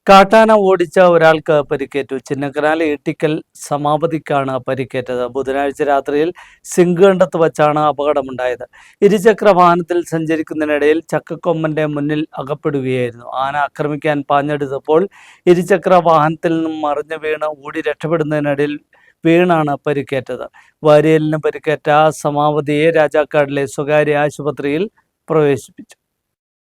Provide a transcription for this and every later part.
കാട്ടാന ഓടിച്ച ഒരാൾക്ക് പരിക്കേറ്റു. ചിന്നക്കനാൽ ഏട്ടിക്കൽ സമാപതിക്കാണ് പരിക്കേറ്റത്. ബുധനാഴ്ച രാത്രിയിൽ സിംഗണ്ടത്ത് വച്ചാണ് അപകടമുണ്ടായത്. ഇരുചക്ര വാഹനത്തിൽ സഞ്ചരിക്കുന്നതിനിടയിൽ ചക്കക്കൊമ്പന്റെ മുന്നിൽ അകപ്പെടുകയായിരുന്നു. ആന ആക്രമിക്കാൻ പാഞ്ഞെടുത്തപ്പോൾ ഇരുചക്ര വാഹനത്തിൽ നിന്നും മറിഞ്ഞു വീണ് ഓടി രക്ഷപ്പെടുന്നതിനിടയിൽ വീണാണ് പരിക്കേറ്റത്. വാരിയലിന് പരിക്കേറ്റ സമാപതിയെ രാജാക്കാടിലെ സ്വകാര്യ ആശുപത്രിയിൽ പ്രവേശിപ്പിച്ചു.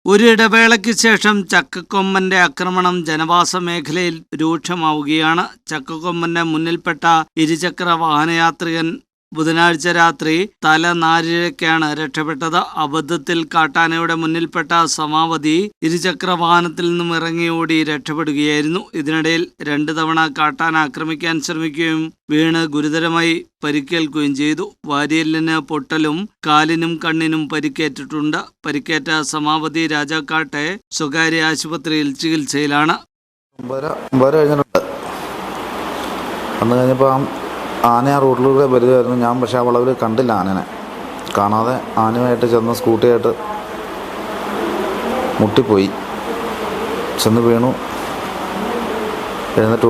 ഒരിടവേളയ്ക്ക് ശേഷം ചക്കക്കൊമ്പന്റെ ആക്രമണം ജനവാസ മേഖലയിൽ രൂക്ഷമാവുകയാണ്. ചക്കക്കൊമ്പന്റെ മുന്നിൽപ്പെട്ട ഇരുചക്ര വാഹനയാത്രികൻ ബുധനാഴ്ച രാത്രി തലനാരിഴയ്ക്കാണ് രക്ഷപ്പെട്ടത്. അബദ്ധത്തിൽ കാട്ടാനയുടെ മുന്നിൽപ്പെട്ട സമാവധി ഇരുചക്ര വാഹനത്തിൽ നിന്നും ഇറങ്ങി ഓടി രക്ഷപ്പെടുകയായിരുന്നു. ഇതിനിടയിൽ 2 തവണ കാട്ടാന ആക്രമിക്കാൻ ശ്രമിക്കുകയും വീണ് ഗുരുതരമായി പരിക്കേൽക്കുകയും ചെയ്തു. വാരിയലിന് പൊട്ടലും കാലിനും കണ്ണിനും പരിക്കേറ്റിട്ടുണ്ട്. പരിക്കേറ്റ സമാവധി രാജാക്കാട്ടെ സ്വകാര്യ ആശുപത്രിയിൽ ചികിത്സയിലാണ്. ആന ആ റോഡിലൂടെ വരുമായിരുന്നു. ഞാൻ പക്ഷേ ആ വളവിൽ കണ്ടില്ല ആനനെ. കാണാതെ ആനയുമായിട്ട് ചെന്ന് സ്കൂട്ടിയായിട്ട് മുട്ടിപ്പോയി, ചെന്ന് വീണു. എഴുന്നിട്ട്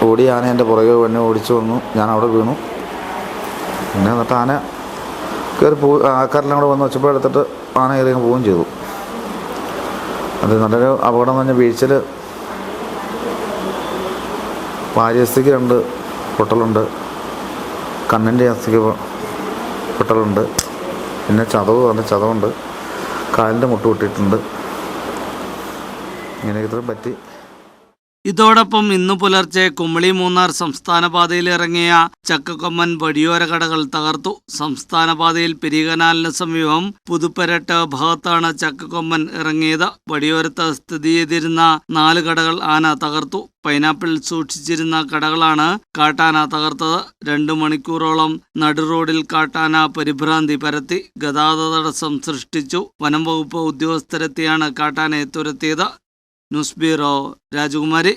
ഓടിയ ആന എൻ്റെ പുറകെ എന്നെ ഓടിച്ചു വന്നു. ഞാൻ അവിടെ വീണു. പിന്നെ എന്നിട്ട് ആന കയറി ആൾക്കാരെല്ലാം കൂടെ വന്ന് ഒച്ചപ്പാട് എടുത്തിട്ട് ആന കയറി പോവുകയും ചെയ്തു. അത് നല്ലൊരു അപകടം എന്ന് പറഞ്ഞാൽ വീഴ്ചയിൽ വാര്യസ്ഥിക്ക് 2 പൊട്ടലുണ്ട്, കണ്ണിൻ്റെ അസ്ഥിക്ക് പൊട്ടലുണ്ട്, പിന്നെ ചതവുണ്ട്, കാലിൻ്റെ മുട്ട് പൊട്ടിയിട്ടുണ്ട്. ഇങ്ങനെയൊക്കെ പറ്റി. ഇതോടൊപ്പം ഇന്നു പുലർച്ചെ കുമളി മൂന്നാർ സംസ്ഥാന പാതയിൽ ഇറങ്ങിയ ചക്കക്കൊമ്പൻ വഴിയോര കടകൾ തകർത്തു. സംസ്ഥാന പാതയിൽ പെരിയകനാലിന് സമീപം പുതുപ്പരട്ട് ഭാഗത്താണ് ചക്കക്കൊമ്പൻ ഇറങ്ങിയത്. വഴിയോരത്ത് സ്ഥിതി ചെയ്തിരുന്ന 4 കടകൾ ആന തകർത്തു. പൈനാപ്പിൾ സൂക്ഷിച്ചിരുന്ന കടകളാണ് കാട്ടാന തകർത്തത്. 2 മണിക്കൂറോളം നടുറോഡിൽ കാട്ടാന പരിഭ്രാന്തി പരത്തി, ഗതാഗത തടസ്സം സൃഷ്ടിച്ചു. വനം വകുപ്പ് ഉദ്യോഗസ്ഥരെത്തിയാണ് കാട്ടാനയെ തുരത്തിയത്. ന്യൂസ് ബ്യൂറോ, രാജകുമാരി.